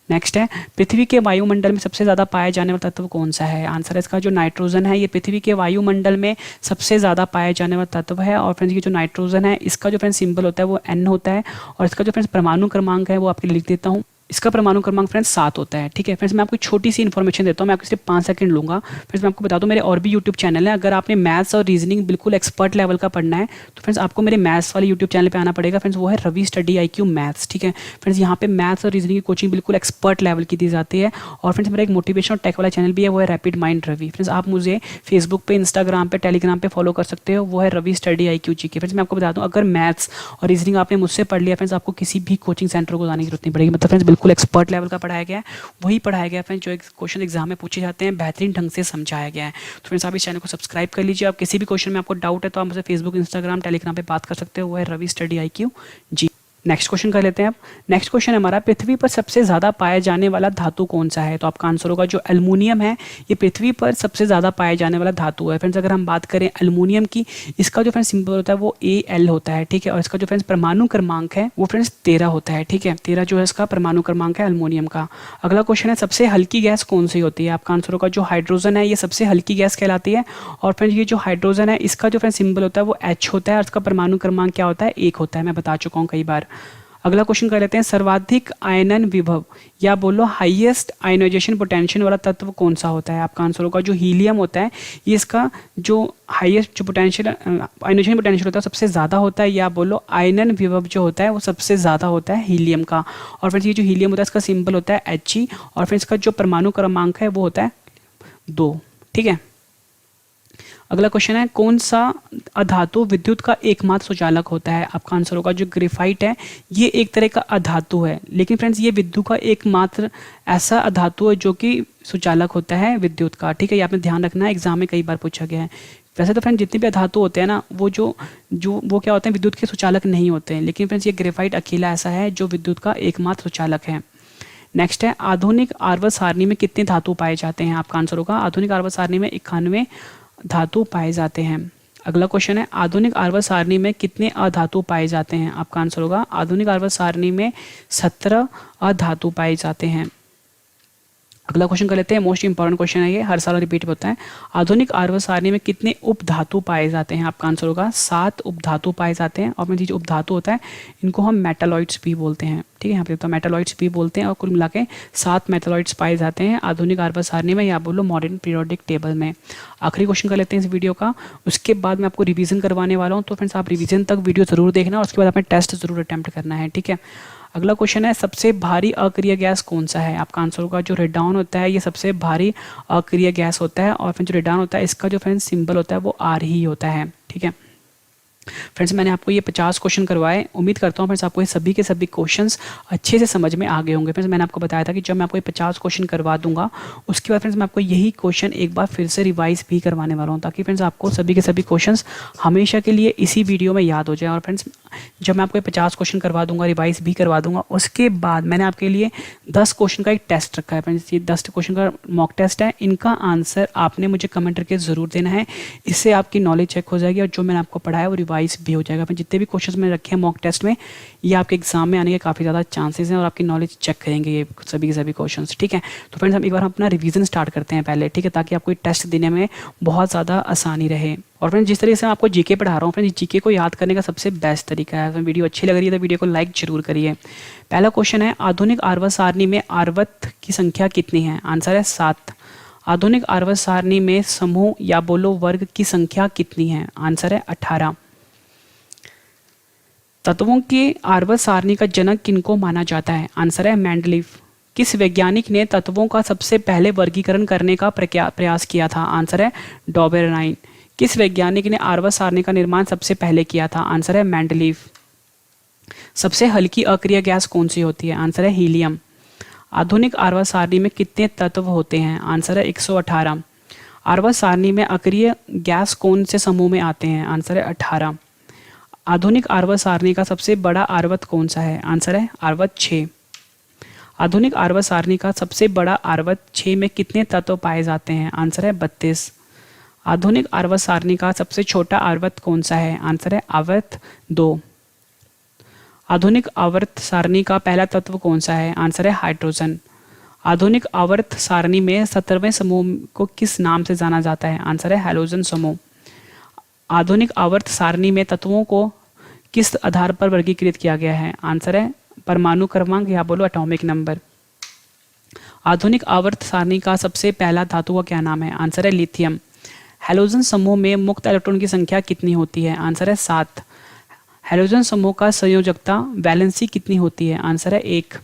Speaker 1: नेक्स्ट है, पृथ्वी के वायुमंडल में सबसे ज़्यादा पाया जाने वाला तत्व कौन सा है? आंसर है इसका जो नाइट्रोजन है, ये पृथ्वी के वायुमंडल में सबसे ज़्यादा पाया जाने वाला तत्व है। और फ्रेंड्स ये जो नाइट्रोजन है, इसका जो फ्रेंड सिंबल होता है वो N होता है, और इसका जो फ्रेंड्स परमाणु क्रमांक है वो आपके लिए लिख देता हूँ। इसका परमाणु क्रमांक फ्रेंड्स 7 होता है। ठीक है फ्रेंड्स, मैं आपको छोटी सी इन्फॉर्मेशन देता हूँ, मैं आपको सिर्फ 5 सेकंड लूँगा। फ्रेंड्स मैं आपको बता दूँ, मेरे और भी यूट्यूब चैनल है। अगर आपने मैथ्स और रीजनिंग बिल्कुल एक्सपर्ट लेवल का पढ़ना है तो फ्रेंड्स आपको मेरे मैथ्स वाले यूट्यूब चैनल पे आना पड़ेगा। फ्रेंड्स वो है रवि स्टडी IQ मैथ्स। ठीक है फ्रेंड्स, यहाँ पे मैथ्स और रीजनिंग की कोचिंग बिल्कुल एक्सपर्ट लेवल की दी जाती है। और फ्रेंड्स मेरा एक मोटिवेशन और टेक वाला चैनल भी है, वो है रैपिड माइंड रवि। फ्रेंड्स आप मुझे फेसबुक पे, इंस्टाग्राम पे, टेलीग्राम पे फॉलो कर सकते हो, वो है Ravi study IQ GK। Friends मैं आपको बता दूँ, अगर मैथ्स और रीजनिंग आपने मुझसे पढ़ लिया फ्रेंड्स, आपको किसी भी कोचिंग सेंटर को जाने की जरूरत नहीं पड़ेगी। मतलब फ्रेंड्स बिल्कुल एक्सपर्ट लेवल का पढ़ाया गया है, वही पढ़ाया गया फ्रेंड्स जो क्वेश्चन एग्जाम में पूछे जाते हैं, बेहतरीन ढंग से समझाया गया है। तो फ्रेंड्स आप इस चैनल को सब्सक्राइब कर लीजिए। आप किसी भी क्वेश्चन में आपको डाउट है तो आप मुझसे फेसबुक, इंस्टाग्राम, टेलीग्राम पे बात कर सकते हो, वो है रवि स्टडी IQ जी। नेक्स्ट क्वेश्चन कर लेते हैं अब। नेक्स्ट क्वेश्चन हमारा, पृथ्वी पर सबसे ज़्यादा पाया जाने वाला धातु कौन सा है? तो आपका आंसर होगा जो एल्युमिनियम है, ये पृथ्वी पर सबसे ज़्यादा पाया जाने वाला धातु है। फ्रेंड्स अगर हम बात करें एल्युमिनियम की, इसका जो फ्रेंड्स सिंबल होता है वो AL होता है। ठीक है, और इसका जो फ्रेंड्स परमाणु क्रमांक है वो फ्रेंड्स 13 होता है। ठीक है, 13 जो है इसका परमाणु क्रमांक है एल्युमिनियम का। अगला क्वेश्चन है, सबसे हल्की गैस कौन सी होती है? आपका आंसर होगा जो हाइड्रोजन है, ये सबसे हल्की गैस कहलाती है। और फ्रेंड्स ये जो हाइड्रोजन है, इसका जो फ्रेंड्स सिंबल होता है वो H होता है, और इसका परमाणु क्रमांक क्या होता है? 1 होता है, मैं बता चुका हूँ कई बार। अगला क्वेश्चन कर लेते हैं, सर्वाधिक आयनन विभव या बोलो हाईएस्ट आयनाइजेशन पोटेंशियल वाला तत्व कौन सा होता है? आपका आंसर होगा जो हीलियम होता है, ये इसका जो हाईएस्ट जो पोटेंशियल आयनाइजेशन पोटेंशियल होता है सबसे ज़्यादा होता है, या बोलो आयनन विभव जो होता है वो सबसे ज़्यादा होता है हीलियम का। और फिर ये जो हीलियम होता है इसका सिंबल होता है He, और फिर इसका जो परमाणु क्रमांक है वो होता है 2। ठीक है, अगला क्वेश्चन है, कौन सा अधातु विद्युत का एकमात्र सुचालक होता है? आपका आंसर होगा जो ग्रेफाइट है, ये एक तरह का अधातु है, लेकिन फ्रेंड्स ये विद्युत का एकमात्र ऐसा अधातु है जो कि सुचालक होता है विद्युत का। ठीक है, ये आपने ध्यान रखना है, एग्जाम में कई बार पूछा गया है। वैसे तो फ्रेंड्स जितने भी अधातु होते हैं ना, वो वो क्या होते हैं, विद्युत के सुचालक नहीं होते हैं, लेकिन फ्रेंड्स ये ग्रेफाइट अकेला ऐसा है जो विद्युत का एकमात्र सुचालक है। नेक्स्ट है, आधुनिक आवर्त सारणी में कितने धातु पाए जाते हैं? आपका आंसर होगा आधुनिक आवर्त सारणी में 91 धातु पाए जाते हैं। अगला क्वेश्चन है, आधुनिक आवर्त सारणी में कितने अधातु पाए जाते हैं? आपका आंसर होगा आधुनिक आवर्त सारणी में 17 अधातु पाए जाते हैं। अगला क्वेश्चन कर लेते हैं, मोस्ट इंपॉर्टेंट क्वेश्चन है ये, हर साल रिपीट होता है। आधुनिक आवर्त सारणी में कितने उपधातु पाए जाते हैं? आपका आंसर होगा 7 उपधातु पाए जाते हैं। और में जो उपधातु होता है इनको हम मेटालॉइड्स भी बोलते हैं। ठीक है, यहाँ पे तो मेटालॉइड्स भी बोलते हैं, और कुल मिला के 7 मेटालॉइड्स पाए जाते हैं आधुनिक आवर्त सारणी में, या बोलो मॉडर्न पीरियोडिक टेबल में। आखिरी क्वेश्चन कर लेते हैं इस वीडियो का, उसके बाद मैं आपको रिवीजन करवाने वाला हूँ। तो फ्रेंड्स आप रिवीजन तक वीडियो जरूर देखना, और उसके बाद आपने टेस्ट जरूर अटैम्प्ट करना है। ठीक है, अगला क्वेश्चन है, सबसे भारी अक्रिय गैस कौन सा है? आपका आंसर होगा जो रेडॉन होता है, ये सबसे भारी अक्रिय गैस होता है। और फिर जो रेडॉन होता है इसका जो फ्रेंड्स सिंबल होता है वो R ही होता है। ठीक है फ्रेंड्स, मैंने आपको ये 50 क्वेश्चन करवाए, उम्मीद करता हूँ फ्रेंड्स आपको ये सभी के सभी क्वेश्चंस अच्छे से समझ में आ गए होंगे। फ्रेंड्स मैंने आपको बताया था कि जब मैं आपको ये 50 क्वेश्चन करवा दूंगा, उसके बाद फ्रेंड्स मैं आपको यही क्वेश्चन एक बार फिर से रिवाइज भी करवाने वाला हूँ, ताकि फ्रेंड्स आपको सभी के सभी क्वेश्चंस हमेशा के लिए इसी वीडियो में याद हो जाए। और फ्रेंड्स जब मैं आपको ये 50 क्वेश्चन करवा दूंगा, रिवाइज भी करवा दूंगा, उसके बाद मैंने आपके लिए 10 क्वेश्चन का एक टेस्ट रखा है। फ्रेंड्स ये 10 क्वेश्चन का मॉक टेस्ट है, इनका आंसर आपने मुझे कमेंट करके ज़रूर देना है। इससे आपकी नॉलेज चेक हो जाएगी, और जो मैंने आपको पढ़ाया वो रिवाइज भी हो जाएगा। जितने भी क्वेश्चंस मैंने रखे हैं मॉक टेस्ट में, ये आपके एग्जाम में आने के काफ़ी ज़्यादा चांसेस हैं, और आपकी नॉलेज चेक करेंगे ये सभी के सभी क्वेश्चंस। ठीक है, तो फ्रेंड्स हम एक बार अपना रिवीजन स्टार्ट करते हैं पहले। ठीक है, ताकि आपको टेस्ट देने में बहुत ज़्यादा आसानी रहे। और फ्रेंड्स जिस तरीके से मैं आपको जीके पढ़ा रहा हूँ फ्रेंड्स, जीके को याद करने का सबसे बेस्ट तरीका है। वीडियो अच्छी लग रही है तो वीडियो को लाइक जरूर करिए। पहला क्वेश्चन है, आधुनिक आवर्त सारणी में आवर्त की संख्या कितनी है? आंसर है 7। आधुनिक आवर्त सारणी में समूह या बोलो वर्ग की संख्या कितनी है? आंसर है 18। तत्वों के आवर्त सारणी का जनक किनको माना जाता है? आंसर है मेंडलीफ। किस वैज्ञानिक ने तत्वों का सबसे पहले वर्गीकरण करने का प्रयास किया था? आंसर है डॉबेरनाइन। किस वैज्ञानिक ने आवर्त सारणी का निर्माण सबसे पहले किया था? आंसर है मेंडलीफ। सबसे हल्की अक्रिय गैस कौन सी होती है? आंसर है हीलियम। आधुनिक आवर्त सारणी में कितने तत्व होते हैं? आंसर है 118। आवर्त सारणी में अक्रिय गैस कौन से समूह में आते हैं? आंसर है 18। आधुनिक आवर्त सारणी का सबसे बड़ा आवर्त कौन सा है? आंसर है आवर्त 6। आधुनिक आवर्त सारणी का सबसे बड़ा आवर्त 6 में कितने तत्व पाए जाते हैं? आंसर है 32। आधुनिक आवर्त सारणी का सबसे छोटा आवर्त कौन सा है? आंसर है आवर्त 2। आधुनिक आवर्त सारणी का पहला तत्व कौन सा है? आंसर है हाइड्रोजन। आधुनिक आवर्त सारणी में 17वें समूह को किस नाम से जाना जाता है? आंसर है हैलोजन समूह। आधुनिक आवर्त सारणी में तत्वों को किस आधार पर वर्गीकृत किया गया है? आंसर है परमाणु क्रमांक या बोलो एटॉमिक नंबर। आधुनिक आवर्त सारणी का सबसे पहला धातु का क्या नाम है? आंसर है लिथियम। हैलोजन समूह में मुक्त इलेक्ट्रॉन की संख्या कितनी होती है? आंसर है 7। हैलोजन समूह का संयोजकता वैलेंसी कितनी होती है? आंसर है 1।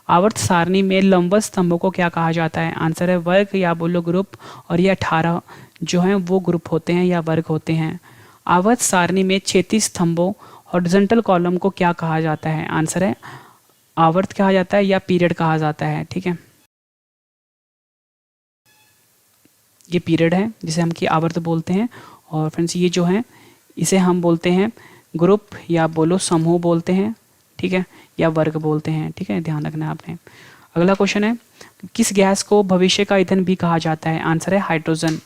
Speaker 1: आवर्त सारणी में लंबवत स्तंभों को क्या कहा जाता है? आंसर है वर्ग या बोलो ग्रुप। और ये 18 जो हैं वो ग्रुप होते हैं या वर्ग होते हैं। आवर्त सारणी में 36 स्तंभों हॉरिजॉन्टल कॉलम को क्या कहा जाता है? आंसर है आवर्त कहा जाता है या पीरियड कहा जाता है। ठीक है, ये पीरियड है जिसे हम की आवर्त बोलते हैं। और फ्रेंड्स ये जो है इसे हम बोलते हैं ग्रुप या बोलो समूह बोलते हैं। ठीक है, या वर्ग बोलते हैं। ठीक है, ध्यान रखना है आपने। अगला क्वेश्चन है, किस गैस को भविष्य का ईंधन भी कहा जाता है? आंसर है हाइड्रोजन।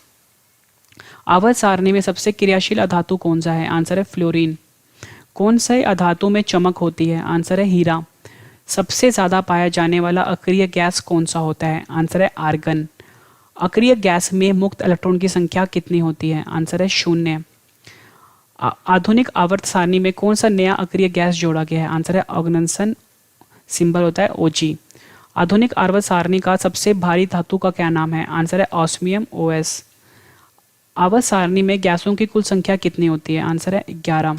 Speaker 1: आवर्त सारणी में सबसे क्रियाशील अधातु कौन सा है? आंसर है फ्लोरीन। कौन से अधातु में चमक होती है? आंसर है हीरा। सबसे ज़्यादा पाया जाने वाला अक्रिय गैस कौन सा होता है? आंसर है आर्गन। अक्रिय गैस में मुक्त इलेक्ट्रॉन की संख्या कितनी होती है? आंसर है 0। आधुनिक आवर्त सारणी में कौन सा नया अक्रिय गैस जोड़ा गया है? आंसर है ऑर्गेनाइजेशन, सिंबल होता है OG। आधुनिक आवर्त सारणी का सबसे भारी धातु का क्या नाम है? आंसर है ऑस्मियम OS। आवर्त सारणी में गैसों की कुल संख्या कितनी होती है? आंसर है 11।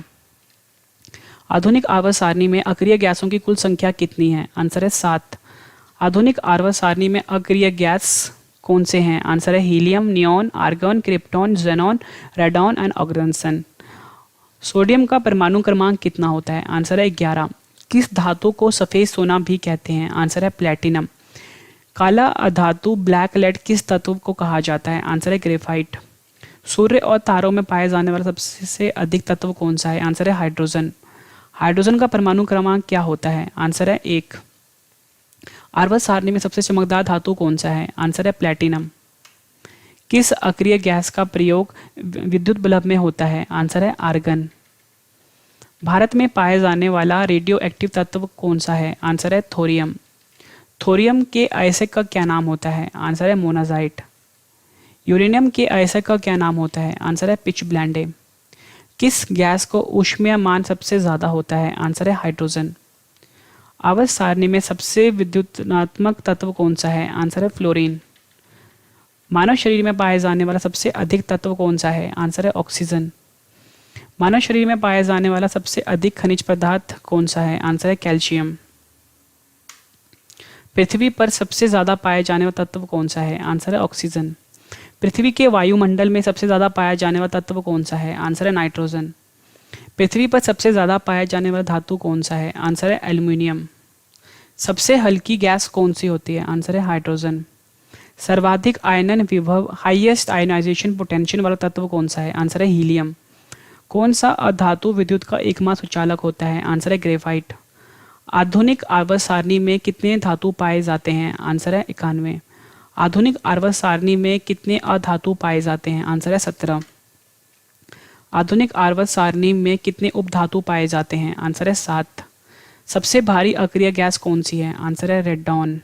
Speaker 1: आधुनिक आवर्त सारणी में अक्रिय गैसों की कुल संख्या कितनी है? आंसर है 7। आधुनिक आवर्त सारणी में अक्रिय गैस कौन से हैं? आंसर है helium, neon, argon, krypton, xenon, radon and oxygen. Sodium का परमाणु क्रमांक कितना होता है? आंसर है 11। किस धातु को सफ़ेद सोना भी कहते हैं? आंसर है प्लेटिनम। काला अधातु ब्लैक लेड किस तत्व को कहा जाता है? आंसर है ग्रेफाइट। सूर्य और तारों में पाए जाने वाला सबसे अधिक तत्व कौन सा है? आंसर है हाइड्रोजन। हाइड्रोजन का परमाणु क्रमांक क्या होता है? आंसर है 1। आवर्त सारणी में सबसे चमकदार धातु कौन सा है? आंसर है प्लेटिनम। किस अक्रिय गैस का प्रयोग विद्युत बल्ब में होता है? आंसर है आर्गन। भारत में पाए जाने वाला रेडियो एक्टिव तत्व कौन सा है? आंसर है थोरियम। थोरियम के अयस्क का क्या नाम होता है? आंसर है मोनाजाइट। यूरेनियम के अयस्क का क्या नाम होता है? आंसर है पिच ब्लेंडे। किस गैस को ऊष्मीयमान सबसे ज़्यादा होता है? आंसर है हाइड्रोजन। आवर्त सारणी में सबसे विद्युतात्मक तत्व कौन सा है? आंसर है फ्लोरीन। मानव शरीर में पाए जाने वाला सबसे अधिक तत्व कौन सा है? आंसर है ऑक्सीजन। मानव शरीर में पाए जाने वाला सबसे अधिक खनिज पदार्थ कौन सा है? आंसर है कैल्शियम। पृथ्वी पर सबसे ज़्यादा पाए जाने वाला तत्व कौन सा है? आंसर है ऑक्सीजन। पृथ्वी के वायुमंडल में सबसे ज़्यादा पाया जाने वाला तत्व कौन सा है? आंसर है नाइट्रोजन। पृथ्वी पर सबसे ज़्यादा पाया जाने वाला धातु कौन सा है? आंसर है एल्यूमिनियम। सबसे हल्की गैस कौन सी होती है? आंसर है हाइड्रोजन। सर्वाधिक आयनन विभव हाईएस्ट आयनाइजेशन पोटेंशियल वाला तत्व कौन सा है? आंसर है हीलियम। कौन सा अधातु विद्युत का एकमात्र सुचालक होता है? आंसर है ग्रेफाइट। आधुनिक आवर्त सारणी में कितने धातु पाए जाते हैं? आंसर है 91। आधुनिक आवर्त सारणी में कितने अधातु पाए जाते हैं? आंसर है 17। आधुनिक आवर्त सारणी में कितने उपधातु पाए जाते हैं? आंसर है 7। सबसे भारी अक्रिय गैस कौन सी है? आंसर है रेडॉन।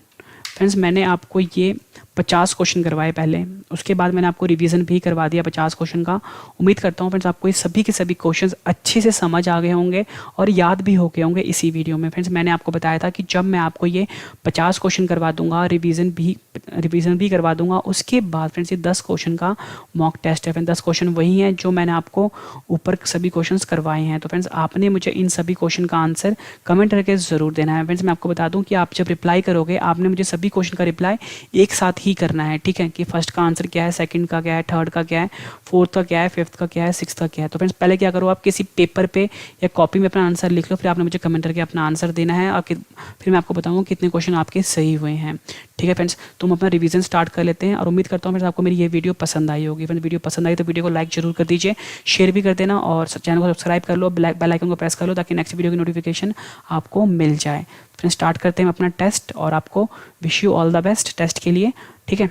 Speaker 1: फ्रेंड्स, मैंने आपको ये 50 क्वेश्चन करवाए पहले, उसके बाद मैंने आपको रिवीजन भी करवा दिया 50 क्वेश्चन का। उम्मीद करता हूँ फ्रेंड्स आपको ये सभी के सभी क्वेश्चंस अच्छे से समझ आ गए होंगे और याद भी हो गए होंगे इसी वीडियो में। फ्रेंड्स मैंने आपको बताया था कि जब मैं आपको ये 50 क्वेश्चन करवा दूंगा, रिवीजन भी करवा दूंगा, उसके बाद फ्रेंड्स ये 10 क्वेश्चन का मॉक टेस्ट है। फ्रेंड्स 10 क्वेश्चन वही हैं जो मैंने आपको ऊपर सभी क्वेश्चन करवाए हैं। तो फ्रेंड्स आपने मुझे इन सभी क्वेश्चन का आंसर कमेंट करके ज़रूर देना है। फ्रेंड्स मैं आपको बता दूं कि आप जब रिप्लाई करोगे आपने मुझे सभी क्वेश्चन का रिप्लाई एक साथ ही करना है, ठीक है, कि फर्स्ट का आंसर क्या है, सेकंड का क्या है, थर्ड का क्या है, फोर्थ का क्या है, फिफ्थ का क्या है, सिक्स्थ का क्या है। तो फ्रेंड्स पहले क्या करो, आप किसी पेपर पे या कॉपी में अपना आंसर लिख लो, फिर आपने मुझे कमेंट करके अपना आंसर देना है और फिर मैं आपको बताऊंगा कितने क्वेश्चन आपके सही हुए हैं। ठीक है फ्रेंड्स, तो हम अपना रिवीजन स्टार्ट कर लेते हैं और उम्मीद करता हूँ फ्रेंड्स आपको मेरी ये वीडियो पसंद आई होगी। फ्रेंड्स वीडियो पसंद आई तो वीडियो को लाइक जरूर कर दीजिए, शेयर भी कर देना और चैनल को सब्सक्राइब कर लो, बेल आइकन को प्रेस कर लो ताकि नेक्स्ट वीडियो की नोटिफिकेशन आपको मिल जाए। फ्रेंड्स स्टार्ट करते हैं अपना टेस्ट और आपको wish you all the best test के लिए। ठीक है,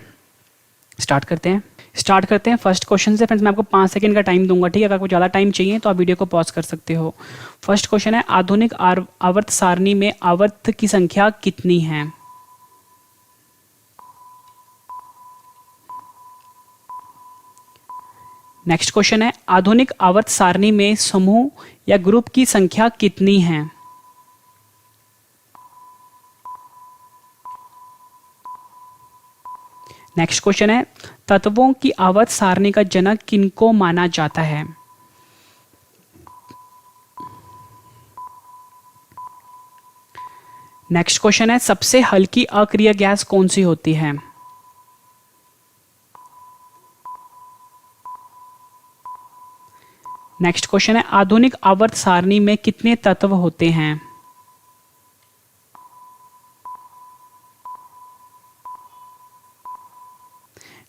Speaker 1: स्टार्ट करते हैं फर्स्ट क्वेश्चन से। फ्रेंड्स मैं आपको 5 सेकंड का टाइम दूंगा, ठीक है, अगर आपको ज़्यादा टाइम चाहिए तो आप वीडियो को पॉज कर सकते हो। फर्स्ट क्वेश्चन है, आधुनिक आवर्त सारणी में आवर्त की संख्या कितनी है? नेक्स्ट क्वेश्चन है, आधुनिक आवर्त सारणी में समूह या ग्रुप की संख्या कितनी है? नेक्स्ट क्वेश्चन है, तत्वों की आवर्त सारणी का जनक किनको माना जाता है? नेक्स्ट क्वेश्चन है, सबसे हल्की अक्रिय गैस कौन सी होती है? नेक्स्ट क्वेश्चन है, आधुनिक आवर्त सारणी में कितने तत्व होते हैं?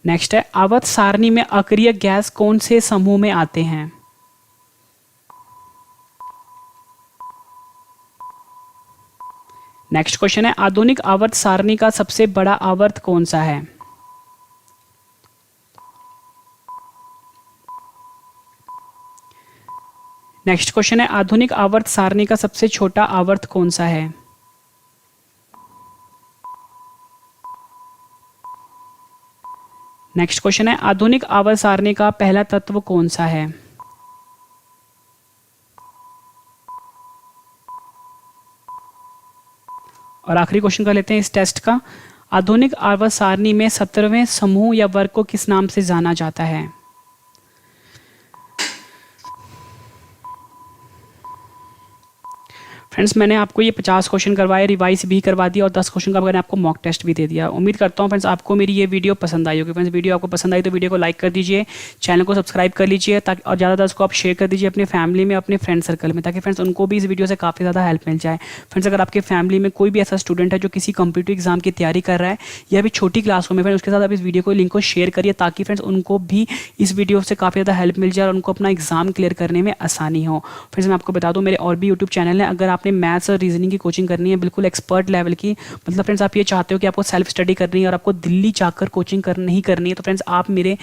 Speaker 1: नेक्स्ट है, आवर्त सारणी में अक्रिय गैस कौन से समूह में आते हैं? नेक्स्ट क्वेश्चन है, आधुनिक आवर्त सारणी का सबसे बड़ा आवर्त कौन सा है? नेक्स्ट क्वेश्चन है, आधुनिक आवर्त सारणी का सबसे छोटा आवर्त कौन सा है? नेक्स्ट क्वेश्चन है, आधुनिक आवर्त सारणी का पहला तत्व कौन सा है? और आखिरी क्वेश्चन कर लेते हैं इस टेस्ट का, आधुनिक आवर्त सारणी में 17वें समूह या वर्ग को किस नाम से जाना जाता है? फ्रेंड्स मैंने आपको ये 50 क्वेश्चन करवाए, रिवाइज भी करवा दिया और 10 क्वेश्चन का मैंने आपको मॉक टेस्ट भी दे दिया। उम्मीद करता हूँ फ्रेंड्स आपको मेरी ये वीडियो पसंद आई होगी। फ्रेंड्स वीडियो आपको पसंद आई तो वीडियो को लाइक कर दीजिए, चैनल को सब्सक्राइब कर लीजिए ताकि और ज़्यादा उसको आप शेयर कर दीजिए अपने फैमिली में, अपने फ्रेंड सर्कल में, ताकि फ्रेंड्स उनको भी इस वीडियो से काफ़ी ज़्यादा हेल्प मिल जाए। फ्रेंड्स अगर आपके फैमिली में कोई भी ऐसा स्टूडेंट है जो किसी कॉम्पिटिटिव एग्जाम की तैयारी कर रहा है या भी छोटी क्लासों में, फ्रेंड्स उसके साथ आप इस वीडियो को लिंक को शेयर करिए ताकि फ्रेंड्स उनको भी इस वीडियो से काफ़ी ज़्यादा हेल्प मिल जाए और उनको अपना एग्जाम क्लियर करने में आसानी हो। फ्रेंड्स मैं आपको बता दूँ मेरे और भी यूट्यूब चैनल है, अगर आपने मैथ्स और रीजनिंग की कोचिंग करनी है बिल्कुल एक्सपर्ट लेवल की, मतलब फ्रेंड्स आप ये चाहते हो कि आपको सेल्फ स्टडी करनी है और आपको दिल्ली जाकर कोचिंग नहीं करनी है, तो फ्रेंड्स आप मेरे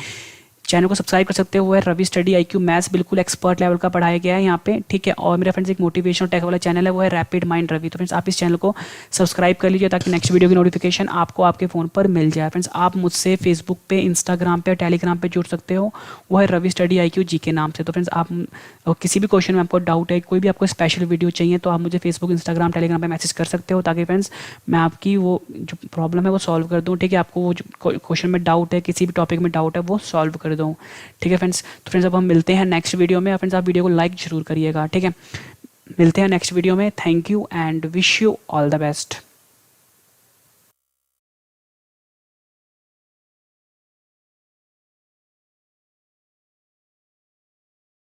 Speaker 1: चैनल को सब्सक्राइब कर सकते हो। वो है रवि स्टडी IQ मैथ्स, बिल्कुल एक्सपर्ट लेवल का पढ़ाया गया है यहाँ पे, ठीक है। और मेरा फ्रेंड्स एक मोटिवेशन टेक वाला चैनल है, वो है रैपिड माइंड रवि। तो फ्रेंड्स आप इस चैनल को सब्सक्राइब कर लीजिए ताकि नेक्स्ट वीडियो की नोटिफिकेशन आपको आपके फ़ोन पर मिल जाए। फ्रेंड्स आप मुझसे फेसबुक पे, इंस्टाग्राम पे, टेलीग्राम पे जुड़ सकते हो, वो है रवि स्टडी IQ जी के नाम से। तो फ्रेंड्स आप किसी भी क्वेश्चन में आपको डाउट है, कोई भी आपको स्पेशल वीडियो चाहिए तो आप मुझे फेसबुक, इंस्टाग्राम, टेलीग्राम पे मैसेज कर सकते हो ताकि फ्रेंड्स मैं आपकी वो जो प्रॉब्लम है वो सॉल्व कर दूँ, ठीक है। आपको वो जो क्वेश्चन में डाउट है, किसी भी टॉपिक में डाउट है, वो सॉल्व कर दूँ, ठीक है फ्रेंड्स। तो फ्रेंड्स अब हम मिलते हैं नेक्स्ट वीडियो में। फ्रेंड्स आप वीडियो को लाइक जरूर करिएगा, ठीक है। मिलते हैं नेक्स्ट वीडियो में। Thank you and wish you all the best.